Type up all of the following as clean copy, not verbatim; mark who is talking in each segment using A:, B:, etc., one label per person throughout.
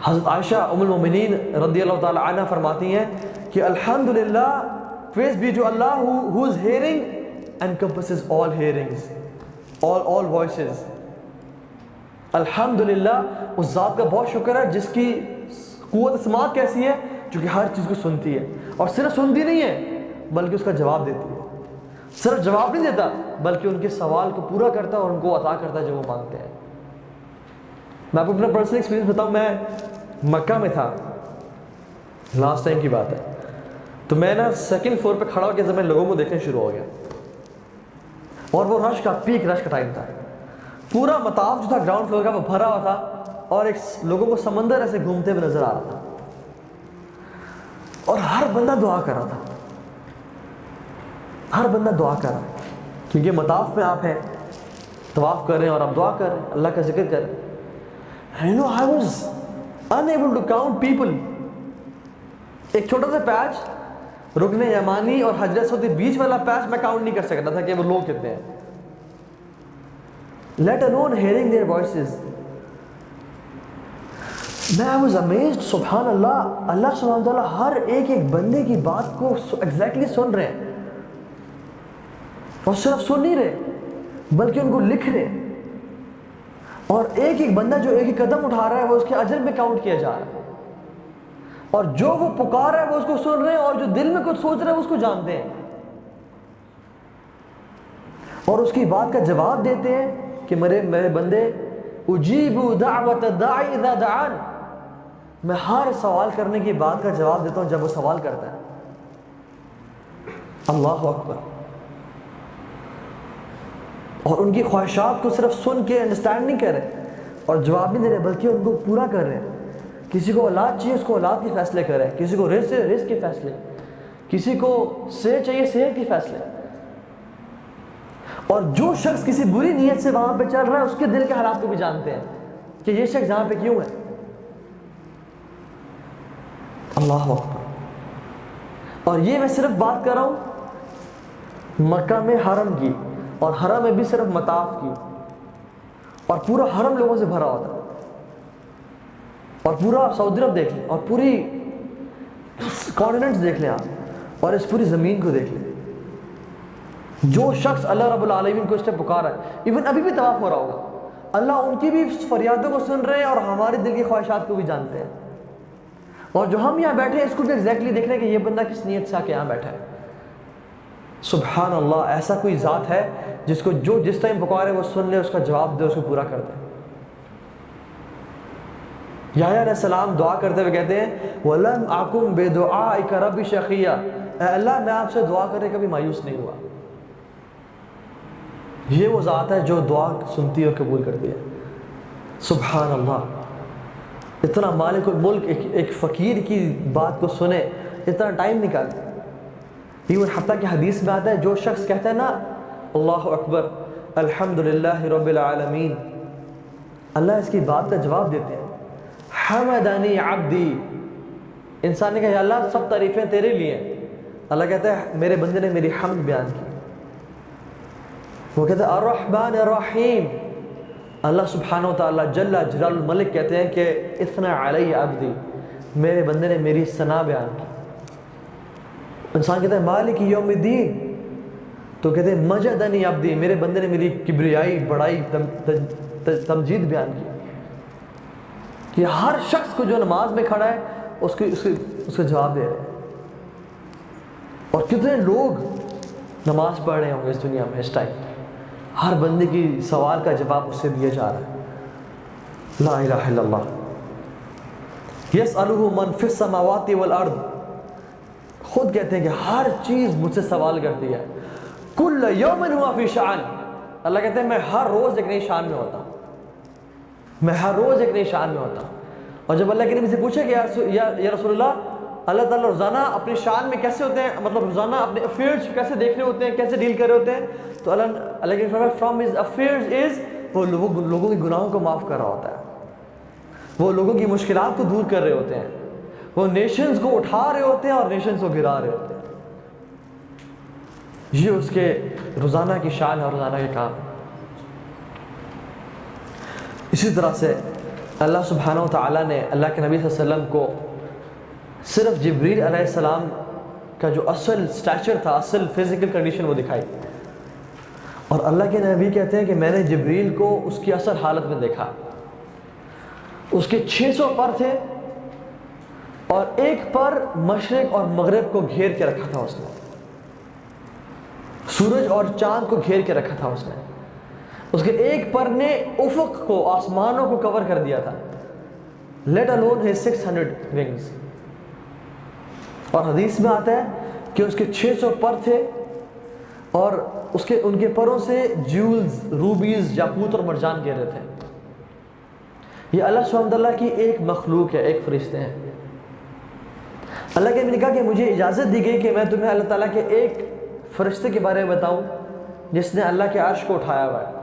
A: حضرت عائشہ ام المومنین رضی اللہ تعالی عنہ فرماتی ہیں کہ الحمدللہ praise be to Allah whose hearing encompasses all hearings, all voices. الحمدللہ اس ذات کا بہت شکر ہے جس کی قوت سماعت کیسی ہے، جو کہ ہر چیز کو سنتی ہے، اور صرف سنتی نہیں ہے بلکہ اس کا جواب دیتی ہے. صرف جواب نہیں دیتا بلکہ ان کے سوال کو پورا کرتا ہے اور ان کو عطا کرتا ہے جو وہ مانگتے ہیں. میں آپ کو اپنا پرسنل ایکسپیرینس بتاؤں. میں مکہ میں تھا، لاسٹ ٹائم کی بات ہے. تو میں نا سیکنڈ فلور پہ کھڑا ہو کے جب میں لوگوں کو دیکھنا شروع ہو گیا، اور وہ رش کا پیک رش کا ٹائم تھا. پورا مطاف جو تھا گراؤنڈ فلور کا وہ بھرا ہوا تھا، اور ایک لوگوں کو سمندر ایسے گھومتے ہوئے نظر آ رہا تھا، اور ہر بندہ دعا کر رہا تھا. ہر بندہ دعا کر رہا ہے کیونکہ مطاف میں آپ ہیں، طواف کر رہے ہیں اور آپ دعا کر رہے ہیں، اللہ کا ذکر کر رہے ہیں. You know, I was unable to count people. ایک چھوٹا سا پیچ رکن یمانی اور حجر اسود کے بیچ والا پیچ میں کاؤنٹ نہیں کر سکتا تھا کہ وہ لوگ کتنے ہیں. Let alone hearing their voices. میں I was amazed. سبحان اللہ، اللہ سبحانہ وتعالیٰ ہر ایک بندے کی بات کو ایگزیکٹلی سن رہے ہیں، اور صرف سن نہیں رہے بلکہ ان کو لکھ رہے ہیں. اور ایک بندہ جو ایک قدم اٹھا رہا ہے وہ اس کے اجر میں کاؤنٹ کیا جا رہا ہے، اور جو وہ پکار ہے وہ اس کو سن رہے ہیں، اور جو دل میں کچھ سوچ رہے ہیں اس کو جانتے ہیں، اور اس کی بات کا جواب دیتے ہیں کہ میرے بندے اجیب دعوت الداعی اذا دعان. میں ہر سوال کرنے کی بات کا جواب دیتا ہوں جب وہ سوال کرتا ہے. اللہ اکبر. اور ان کی خواہشات کو صرف سن کے انڈرسٹینڈ نہیں کر رہے اور جواب نہیں دے رہے بلکہ ان کو پورا کر رہے ہیں. کسی کو اولاد چاہیے اس کو اولاد کے فیصلے کر رہے ہیں، کسی کو رزق کے فیصلے، کسی کو صحت چاہیے صحت کے فیصلے. اور جو شخص کسی بری نیت سے وہاں پہ چل رہا ہے اس کے دل کے حالات کو بھی جانتے ہیں کہ یہ شخص یہاں پہ کیوں ہے. اللہ اکبر. اور یہ میں صرف بات کر رہا ہوں مکہ میں حرم کی، اور حرم میں بھی صرف مطاف کی، اور پورا حرم لوگوں سے بھرا ہوتا، اور پورا سعودی عرب دیکھ لیں، اور پوری کانٹیننٹس دیکھ لیں آپ، اور اس پوری زمین کو دیکھ لیں. جو شخص اللہ رب العالمین کو اس نے پکارا ہے، ایون ابھی بھی طواف ہو رہا ہوگا، اللہ ان کی بھی فریادوں کو سن رہے ہیں اور ہمارے دل کی خواہشات کو بھی جانتے ہیں. اور جو ہم یہاں بیٹھے ہیں اس کو بھی ایگزیکٹلی دیکھ رہے ہیں کہ یہ بندہ کس نیت سے آ کے یہاں بیٹھا ہے. سبحان اللہ. ایسا کوئی ذات ہے جس کو جو جس ٹائم پکارے وہ سن لے، اس کا جواب دے، اس کو پورا کر دے. یحییٰ علیہ السلام دعا کرتے ہوئے کہتے ہیں وَلَمْ أَكُمْ بِدُعَائِكَ رَبِّ شَقِيًّا. اے اللہ میں آپ سے دعا کرے کبھی مایوس نہیں ہوا. یہ وہ ذات ہے جو دعا سنتی اور قبول کرتی ہے. سبحان اللہ. اتنا مالک الملک ایک فقیر کی بات کو سنے، اتنا ٹائم نکالے. ایون حتیٰ کہ حدیث میں آتا ہے جو شخص کہتا ہے نا اللہ اکبر الحمدللہ رب العالمین، اللہ اس کی بات کا جواب دیتے ہیں. حمدنی عبدی. انسان نے کہا یا اللہ سب تعریفیں تیرے لیے. اللہ کہتا ہے میرے بندے نے میری حمد بیان کی. وہ کہتا ہے الرحمن الرحیم. اللہ سبحانہ و تعالیٰ جل جلال الملک کہتے ہیں کہ اثنا علی عبدی، میرے بندے نے میری ثنا بیان کی. انسان کہتا ہے مالک یوم الدین، تو کہتے ہیں مجدنی عبدی، میرے بندے نے میری کبریائی بڑائی تمجید بیان کی. کہ ہر شخص کو جو نماز میں کھڑا ہے اس کو جواب دے رہے ہیں. اور کتنے لوگ نماز پڑھ رہے ہوں گے اس دنیا میں اس ٹائم، ہر بندے کی سوال کا جواب اس سے دیا جا رہا ہے. لا الہ الا اللہ. یسألہ من فی السماوات والارض. خود کہتے ہیں کہ ہر چیز مجھ سے سوال کرتی ہے. کل یوم ہوا فی شأن. اللہ کہتے ہیں میں ہر روز ایک نئی شان میں ہوتا ہوں، میں ہر روز ایک نئی شان میں ہوتا ہوں. اور جب اللہ کے نبی سے پوچھا کہ یا رسول اللہ، اللہ تعالیٰ روزانہ اپنی شان میں کیسے ہوتے ہیں، مطلب روزانہ اپنے افیئرز کیسے دیکھ رہے ہوتے ہیں، کیسے ڈیل کر رہے ہوتے ہیں، تو اللہ کے فرمایا فرام ہز افیئرز از، وہ لوگوں کے گناہوں کو معاف کر رہا ہوتا ہے، وہ لوگوں کی مشکلات کو دور کر رہے ہوتے ہیں، وہ نیشنز کو اٹھا رہے ہوتے ہیں اور نیشنز کو گرا رہے ہوتے ہیں. یہ اس کے روزانہ کی شان ہے اور روزانہ کے کام. اسی طرح سے اللہ سبحانہ و تعالیٰ نے اللہ کے نبی صلی اللہ علیہ وسلم کو صرف جبریل علیہ السلام کا جو اصل سٹیچر تھا، اصل فزیکل کنڈیشن وہ دکھائی، اور اللہ کے نبی کہتے ہیں کہ میں نے جبریل کو اس کی اصل حالت میں دیکھا۔ اس کے 600 پر تھے اور ایک پر مشرق اور مغرب کو گھیر کے رکھا تھا اس نے، سورج اور چاند کو گھیر کے رکھا تھا اس نے۔ اس کے ایک پر نے افق کو، آسمانوں کو کور کر دیا تھا، لیٹ alone his 600 wings۔ اور حدیث میں آتا ہے کہ اس کے 600 پر تھے اور ان کے پروں سے جیولز، روبیز، یاقوت اور مرجان گر رہے تھے۔ یہ اللہ سبحانہ وتعالیٰ کی ایک مخلوق ہے، ایک فرشتے ہیں۔ اللہ کے نبی نے کہا کہ مجھے اجازت دی گئی کہ میں تمہیں اللہ تعالیٰ کے ایک فرشتے کے بارے میں بتاؤں جس نے اللہ کے عرش کو اٹھایا ہوا ہے،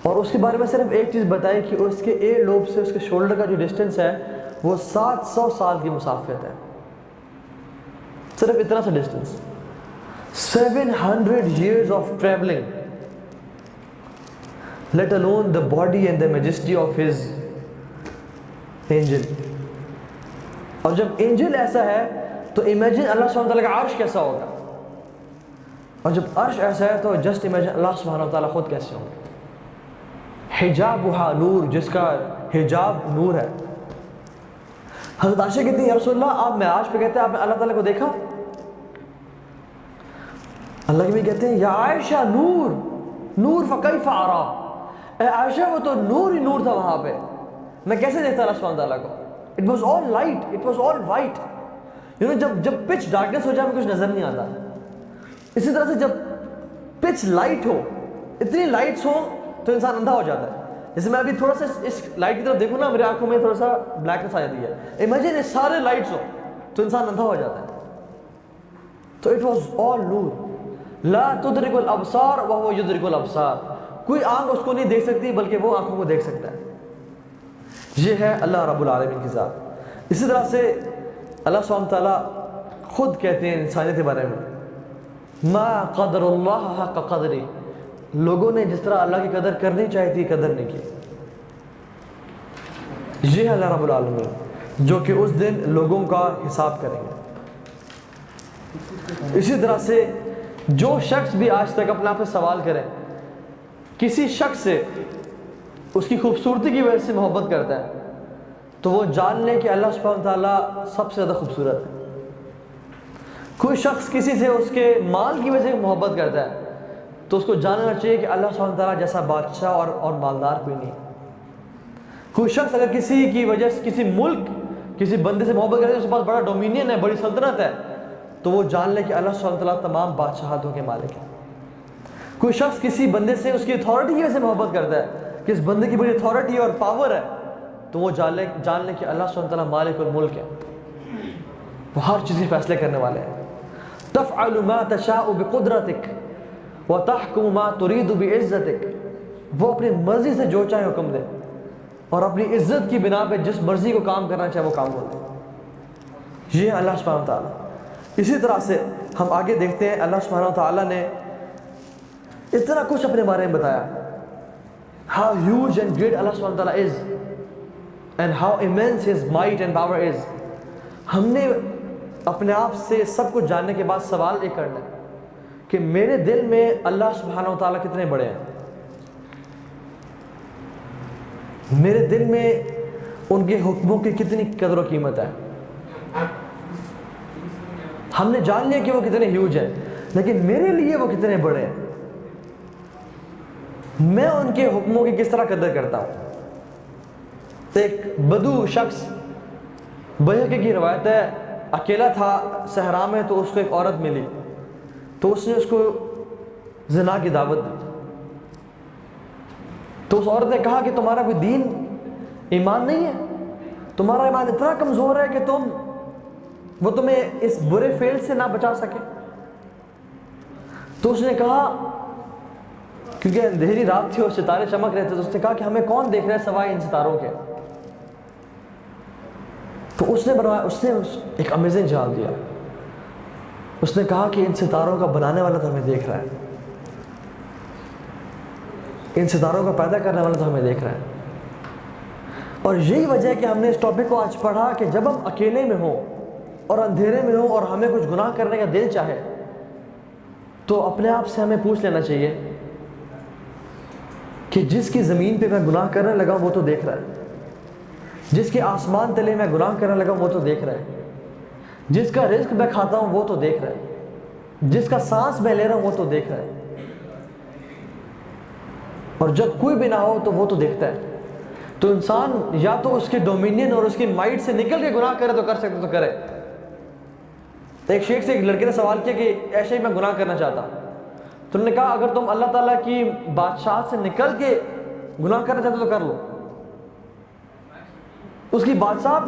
A: اور اس کے بارے میں صرف ایک چیز بتائی کہ اس کے ایئر لوب سے اس کے شولڈر کا جو ڈسٹنس ہے وہ 700 سال کی مسافت ہے، صرف اتنا سا distance, 700 years of traveling, let alone the body and the majesty of his angel۔ اور جب اینجل ایسا ہے تو امیجن اللہ سبحانہ وتعالیٰ کا عرش کیسا ہوگا، اور جب عرش ایسا ہے تو جسٹ امیجن اللہ سبحانہ وتعالیٰ خود کیسے ہوں گے۔ حجابها نور، جس کا حجاب نور ہے۔ حضرت عائشہ کہتی ہیں یا رسول اللہ آپ معراج پہ کہتے ہیں آپ نے اللہ تعالیٰ کو دیکھا؟ اللہ کے بھی کہتے ہیں یا عائشہ نور نور فکیف ارا، اے عائشہ وہ تو نور ہی نور تھا وہاں پہ، میں کیسے دیکھتا اللہ سبحانہ تعالیٰ کو؟ It was all light, it was all white. جب پچ ڈارکنس ہو جائے ہمیں کچھ نظر نہیں آتا، اسی طرح سے جب پچ لائٹ ہو، اتنی لائٹس ہو تو انسان اندھا ہو جاتا ہے۔ جیسے میں ابھی تھوڑا سا اس لائٹ کی طرف دیکھوں نا، میری آنکھوں میں تھوڑا سا بلیکنس آ جاتی ہے، امیجن اس سارے لائٹس ہو تو انسان اندھا ہو جاتا ہے۔ تو اٹ واز آل نور، لا تدرک الابصار وهو یدرک الابصار، کوئی آنکھ اس کو نہیں دیکھ سکتی بلکہ وہ آنکھوں کو دیکھ سکتا ہے۔ یہ ہے اللہ رب العالمین کی ذات۔ اسی طرح سے اللہ سبحانہ تعالیٰ خود کہتے ہیں انسانیت کے بارے میں ما قدر اللہ حق قدری، لوگوں نے جس طرح اللہ کی قدر کرنی چاہیے تھی قدر نہیں کی۔ یہ ہے اللہ رب العالمین جو کہ اس دن لوگوں کا حساب کریں گے۔ اسی طرح سے جو شخص بھی آج تک اپنے آپ سے سوال کرے، کسی شخص سے اس کی خوبصورتی کی وجہ سے محبت کرتا ہے تو وہ جان لے کہ اللہ سبحانہ تعالیٰ سب سے زیادہ خوبصورت ہے۔ کوئی شخص کسی سے اس کے مال کی وجہ سے محبت کرتا ہے تو اس کو جاننا چاہیے کہ اللہ سبحانہ تعالیٰ جیسا بادشاہ اور مالدار کوئی نہیں۔ کوئی شخص اگر کسی کی وجہ سے کسی ملک، کسی بندے سے محبت کرتا ہے، اس کے پاس بڑا ڈومینین ہے، بڑی سلطنت ہے، تو وہ جان لے کہ اللہ سبحانہ تعالیٰ تمام بادشاہتوں کے مالک ہے۔ کوئی شخص کسی بندے سے اس کی اتھارٹی کی وجہ سے محبت کرتا ہے کہ اس بندے کی بڑی اتھارٹی اور پاور ہے، تو وہ جان لے کہ اللہ سبحانہ تعالیٰ مالک الملک ہے، وہ ہر چیز کے فیصلے کرنے والے ہیں۔ تفعل ما تشاء بقدرتک وتحکم ما ترید بعزتک، وہ اپنی مرضی سے جو چاہے حکم دے اور اپنی عزت کی بنا پہ جس مرضی کو کام کرنا چاہے وہ کام کر دے۔ یہ اللہ سبحانہ تعالیٰ۔ اسی طرح سے ہم آگے دیکھتے ہیں اللہ سبحانہ تعالیٰ نے اتنا کچھ اپنے بارے میں بتایا، how huge and great اللہ سبحانہ تعالیٰ is and how immense his might and power is۔ ہم نے اپنے آپ سے سب کچھ جاننے کے بعد سوال یہ کرنا ہے کہ میرے دل میں اللہ سبحانہ وتعالیٰ کتنے بڑے ہیں، میرے دل میں ان کے حکموں کی کتنی قدر و قیمت ہے۔ ہم نے جان لیا کہ وہ کتنے ہیوج ہیں، لیکن میرے لیے وہ کتنے بڑے ہیں، میں ان کے حکموں کی کس طرح قدر کرتا ہوں۔ ایک بدو شخص، بیہقی کی روایت ہے، اکیلا تھا صحرا میں تو اس کو ایک عورت ملی تو اس نے اس کو زنا کی دعوت دی، تو اس عورت نے کہا کہ تمہارا کوئی دین ایمان نہیں ہے، تمہارا ایمان اتنا کمزور ہے کہ وہ تمہیں اس برے فعل سے نہ بچا سکے۔ تو اس نے کہا، کیونکہ اندھیری رات تھی اور ستارے چمک رہے تھے، تو اس نے کہا کہ ہمیں کون دیکھ رہا ہے سوائے ان ستاروں کے۔ تو اس نے ایک امیزنگ جواب دیا، اس نے کہا کہ ان ستاروں کا بنانے والا تو ہمیں دیکھ رہا ہے، ان ستاروں کا پیدا کرنے والا تو ہمیں دیکھ رہا ہے۔ اور یہی وجہ ہے کہ ہم نے اس ٹاپک کو آج پڑھا کہ جب ہم اکیلے میں ہوں اور اندھیرے میں ہوں اور ہمیں کچھ گناہ کرنے کا دل چاہے تو اپنے آپ سے ہمیں پوچھ لینا چاہیے کہ جس کی زمین پہ میں گناہ کرنے لگا وہ تو دیکھ رہا ہے، جس کے آسمان تلے میں گناہ کرنے لگا وہ تو دیکھ رہا ہے، جس کا رزق میں کھاتا ہوں وہ تو دیکھ رہا ہے، جس کا سانس میں لے رہا ہوں وہ تو دیکھ رہا ہے، اور جب کوئی بھی نہ ہو تو وہ تو دیکھتا ہے۔ تو انسان یا تو اس کے ڈومینین اور اس کی مائنڈ سے نکل کے گناہ کرے تو کر سکتے تو کرے۔ ایک شیخ سے ایک لڑکے نے سوال کیا کہ ایسے ہی میں گناہ کرنا چاہتا ہوں، تو انہوں نے کہا اگر تم اللہ تعالیٰ کی بادشاہ سے نکل کے گناہ کرنا چاہتے تو کر لو، اس کی بادشاہ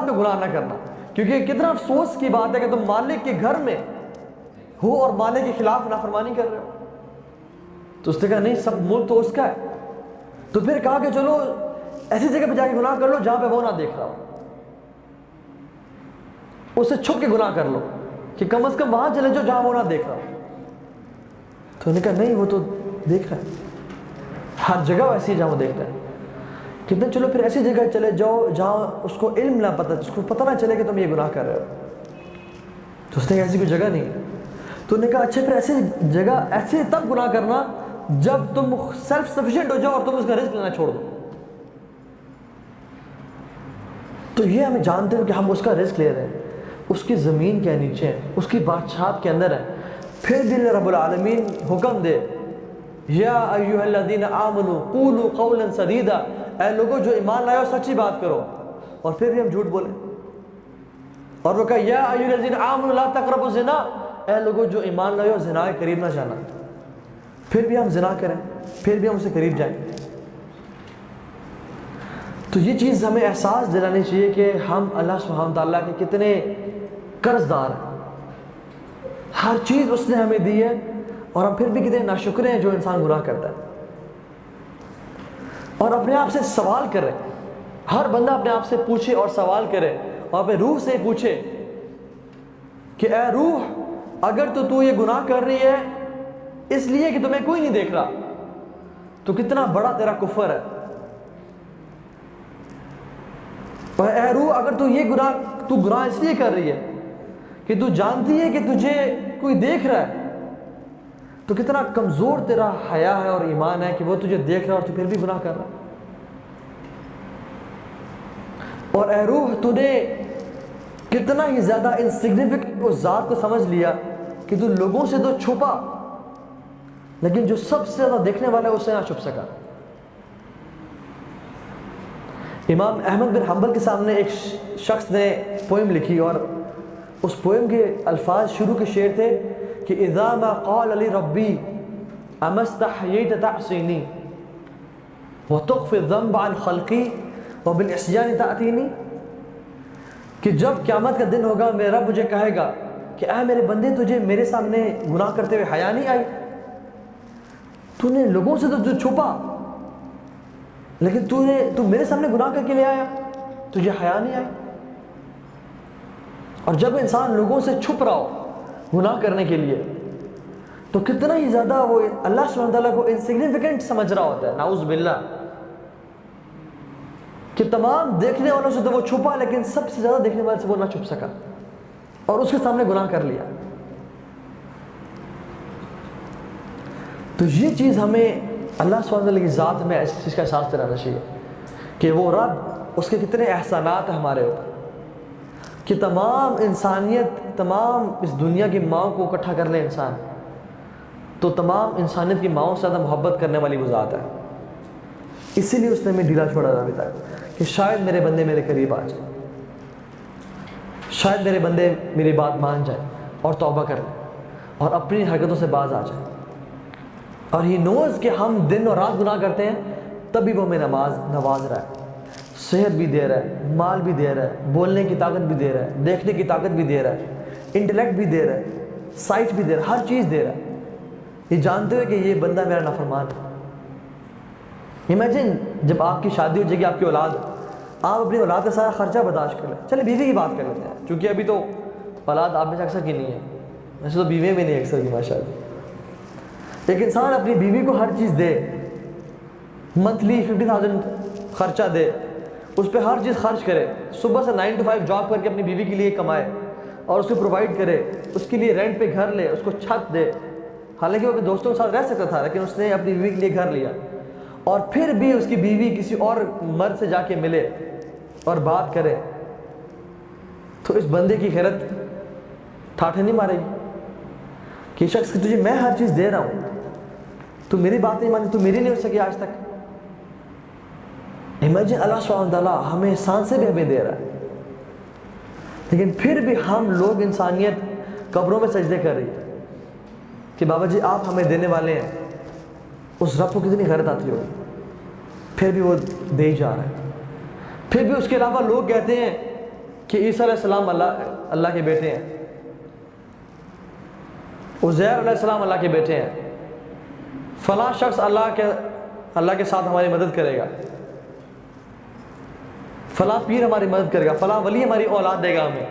A: پہ گناہ نہ کرنا، کیونکہ کتنا افسوس کی بات ہے کہ تم مالک کے گھر میں ہو اور مالک کے خلاف نافرمانی کر رہے ہو۔ تو اس نے کہا نہیں، سب ملک تو اس کا ہے۔ تو پھر کہا کہ چلو ایسی جگہ پہ جا کے گناہ کر لو جہاں پہ وہ نہ دیکھ رہا ہو، اسے چھپ کے گناہ کر لو کہ کم از کم وہاں چلے جاؤ جہاں وہ نہ دیکھ رہا ہو۔ تو انہوں نے کہا نہیں، وہ تو دیکھ رہا ہے، ہر جگہ ایسی ہے جہاں وہ دیکھ رہا ہے۔ کتنے چلو پھر ایسی جگہ چلے جاؤ جہاں اس کو علم نہ پتہ، اس کو پتہ نہ چلے کہ تم یہ گناہ کر رہے ہو۔ تو اس نے ایسی کوئی جگہ نہیں۔ تو انہوں نے کہا اچھا پھر ایسی جگہ ایسے تب گناہ کرنا جب تم سیلف سفیشینٹ ہو جاؤ اور تم اس کا رزق لینا چھوڑ دو۔ تو یہ ہمیں جانتے ہیں کہ ہم اس کا رزق لے رہے ہیں، اس کی زمین کے نیچے ہے، اس کی بادشاہت کے اندر ہے، پھر بھی اللہ رب العالمین حکم دے یا ایھا الذین آمنوا قولوا قولا سدیدا، اے لوگوں جو ایمان لائے ہو سچی بات کرو، اور پھر بھی ہم جھوٹ بولیں۔ اور وہ کہا یا ایھا الذین آمنوا لا تقربوا الزنا، اے لوگوں جو ایمان لائے ہو زنا کے قریب نہ جانا، پھر بھی ہم زنا کریں، پھر بھی ہم اسے قریب جائیں۔ تو یہ چیز ہمیں احساس دلانے چاہیے کہ ہم اللہ سبحانہ تعالیٰ کے کتنے قرض دار ہیں، ہر چیز اس نے ہمیں دی ہے اور ہم پھر بھی کتنے ناشکرے ہیں جو انسان گناہ کرتا ہے۔ اور اپنے آپ سے سوال کرے، ہر بندہ اپنے آپ سے پوچھے اور سوال کرے اور اپنے روح سے پوچھے کہ اے روح اگر تو یہ گناہ کر رہی ہے اس لیے کہ تمہیں کوئی نہیں دیکھ رہا تو کتنا بڑا تیرا کفر ہے، اور اے روح اگر تو گناہ اس لیے کر رہی ہے کہ تو جانتی ہے کہ تجھے کوئی دیکھ رہا ہے تو کتنا کمزور تیرا حیا ہے اور ایمان ہے کہ وہ تجھے دیکھ رہا ہے اور تو پھر بھی گناہ کر رہا ہے۔ اور اے روح تو نے کتنا ہی زیادہ انسگنیفیکنٹ اس ذات کو سمجھ لیا کہ تو لوگوں سے تو چھپا لیکن جو سب سے زیادہ دیکھنے والا ہے اس سے نہ چھپ سکا۔ امام احمد بن حنبل کے سامنے ایک شخص نے پوئم لکھی اور اس پوئم کے الفاظ شروع کے شعر تھے کہ اذا ما قال لی ربی اما استحییت تعصینی وتخفی الذنب عن خلقی وبالعصیان تأتینی، کہ جب قیامت کا دن ہوگا میرا رب مجھے کہے گا کہ اے میرے بندے تجھے میرے سامنے گناہ کرتے ہوئے حیا نہیں آئی، تو نے لوگوں سے تو چھپا لیکن تو میرے سامنے گناہ کر کے لے آیا، تجھے حیا نہیں آئی۔ اور جب انسان لوگوں سے چھپ رہا ہو گناہ کرنے کے لیے تو کتنا ہی زیادہ وہ اللہ سبحانہ تعالیٰ کو انسگنیفیکنٹ سمجھ رہا ہوتا ہے، نعوذ باللہ، کہ تمام دیکھنے والوں سے تو وہ چھپا لیکن سب سے زیادہ دیکھنے والے سے وہ نہ چھپ سکا اور اس کے سامنے گناہ کر لیا۔ تو یہ چیز ہمیں اللہ سبحانہ تعالیٰ کی ذات میں اس چیز کا احساس دلانا چاہیے کہ وہ رب اس کے کتنے احسانات ہیں ہمارے اوپر، کہ تمام انسانیت، تمام اس دنیا کی ماؤں کو اکٹھا کر لے انسان تو تمام انسانیت کی ماؤں سے زیادہ محبت کرنے والی وہ ذات ہے۔ اسی لیے اس نے ہمیں ڈھیلا چھوڑا ابھی تک کہ شاید میرے بندے میرے قریب آ جائیں، شاید میرے بندے میری بات مان جائیں اور توبہ کریں اور اپنی حرکتوں سے باز آ جائیں۔ اور ہی نوز کہ ہم دن اور رات گناہ کرتے ہیں تب بھی وہ ہمیں نواز رہا ہے، صحت بھی دے رہا ہے، مال بھی دے رہا ہے، بولنے کی طاقت بھی دے رہا ہے، دیکھنے کی طاقت بھی دے رہا ہے، انٹلیکٹ بھی دے رہا ہے، سائٹ بھی دے رہا ہے، ہر چیز دے رہا ہے، یہ جانتے ہوئے کہ یہ بندہ میرا نافرمان ہے۔ امیجن جب آپ کی شادی ہو جائے گی، آپ کی اولاد، آپ اپنی اولاد کا سارا خرچہ برداشت کر لیں، چلے بیوی کی بات کر لیتے ہیں کیونکہ ابھی تو اولاد آپ میں سے اکثر کی نہیں ہے، ویسے تو بیوی میں نہیں اکثر کی ماشاء اللہ، ایک انسان اپنی بیوی کو ہر چیز دے، منتھلی 50,000 خرچہ دے، اس پہ ہر چیز خرچ کرے، صبح سے 9 to 5 جاب کر کے اپنی بیوی کے لیے کمائے اور اس کو پرووائڈ کرے، اس کے لیے رینٹ پہ گھر لے، اس کو چھت دے. حالانکہ وہ اپنے دوستوں کے ساتھ رہ سکتا تھا، لیکن اس نے اپنی بیوی کے لیے گھر لیا. اور پھر بھی اس کی بیوی کسی اور مرد سے جا کے ملے اور بات کرے، تو اس بندے کی غیرت ٹھاٹھے نہیں مارے گی کہ شخص کہ تجھے میں ہر چیز دے رہا ہوں، تو میری بات نہیں مانی، تو میری نہیں ہو سکی آج تک. امیجن اللہ سبحانہ وتعالیٰ ہمیں احسان سے بھی ہمیں دے رہا ہے، لیکن پھر بھی ہم لوگ انسانیت قبروں میں سجدے کر رہی ہے کہ بابا جی آپ ہمیں دینے والے ہیں. اس رب کو کتنی غیرت آتی ہوگی، پھر بھی وہ دے ہی جا رہا ہے. پھر بھی اس کے علاوہ لوگ کہتے ہیں کہ عیسیٰ علیہ السلام اللہ کے بیٹے ہیں، عزیر علیہ السلام اللہ کے بیٹے ہیں، فلاں شخص اللہ کے ساتھ ہماری مدد کرے گا، فلاں پیر ہماری مدد کرے گا، فلاں ولی ہماری اولاد دے گا ہمیں.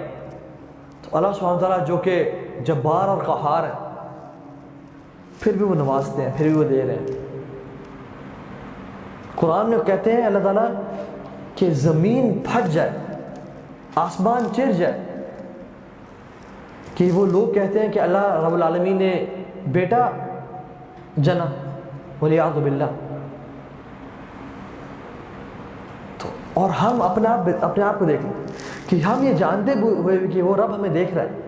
A: تو اللہ سبحانہ وتعالیٰ جو کہ جبار اور قہار ہے، پھر بھی وہ نوازتے ہیں، پھر بھی وہ دے رہے ہیں. قرآن میں کہتے ہیں اللہ تعالیٰ کہ زمین پھٹ جائے، آسمان چر جائے، کہ وہ لوگ کہتے ہیں کہ اللہ رب العالمین نے بیٹا جنا، ولیعوذ باللہ. تو اور ہم اپنے آپ کو دیکھیں کہ ہم یہ جانتے ہوئے کہ وہ رب ہمیں دیکھ رہا ہے،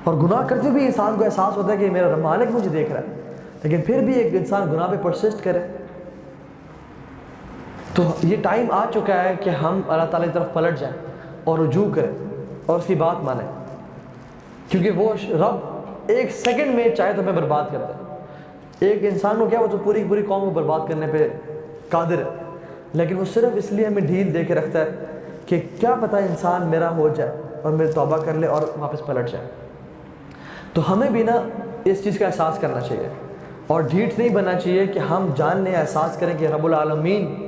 A: اور گناہ کرتے بھی انسان کو احساس ہوتا ہے کہ میرا مالک مجھے دیکھ رہا ہے، لیکن پھر بھی ایک انسان گناہ پہ پرسسٹ کرے. تو یہ ٹائم آ چکا ہے کہ ہم اللہ تعالیٰ کی طرف پلٹ جائیں اور رجوع کریں اور اس کی بات مانیں، کیونکہ وہ رب ایک سیکنڈ میں چاہے تو ہمیں برباد کرتا ہے. ایک انسان کو کیا، وہ تو پوری قوم کو برباد کرنے پہ قادر ہے، لیکن وہ صرف اس لیے ہمیں ڈھیل دے کے رکھتا ہے کہ کیا پتہ انسان میرا ہو جائے اور میرے توبہ کر لے اور واپس پلٹ جائے. تو ہمیں بھی نا اس چیز کا احساس کرنا چاہیے اور ڈھیٹ نہیں بننا چاہیے کہ ہم جان لیں، احساس کریں کہ رب العالمین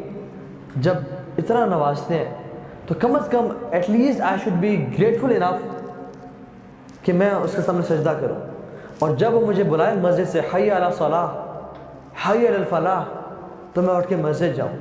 A: جب اتنا نوازتے ہیں تو کم از کم at least I should be grateful enough کہ میں اس کے سامنے سجدہ کروں. اور جب وہ مجھے بلائے مسجد سے، حی علی الصلاح، حی علی الفلاح، تو میں اٹھ کے مسجد جاؤں.